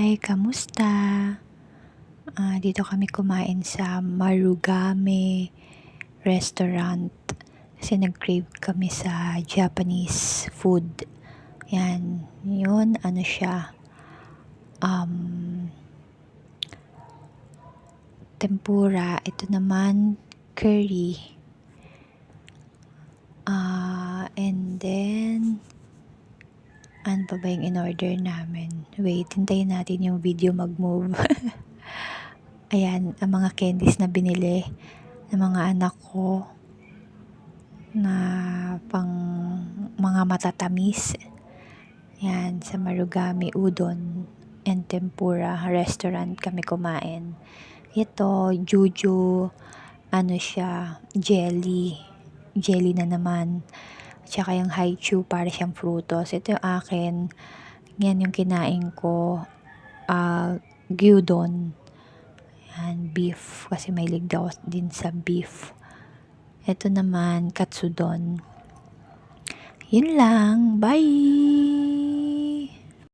Hi, kamusta? Dito kami kumain sa Marugame Restaurant kasi nag-crave kami sa Japanese food. Yan, yun, ano siya, tempura. Ito naman, curry. And then, ano pa ba yung in-order namin? Wait, hintayin natin yung video mag-move. Ayan, ang mga candies na binili ng mga anak ko na pang mga matatamis. Yan, sa Marugame Udon and Tempura Restaurant kami kumain. Ito, Juju, ano siya, jelly. Jelly na naman. Tsaka yung Haichu, para siyang frutos. Ito yung akin. Yan yung kinain ko. Gyudon. Yan, beef. Kasi mahilig daw din sa beef. Ito naman, katsudon. Yun lang. Bye!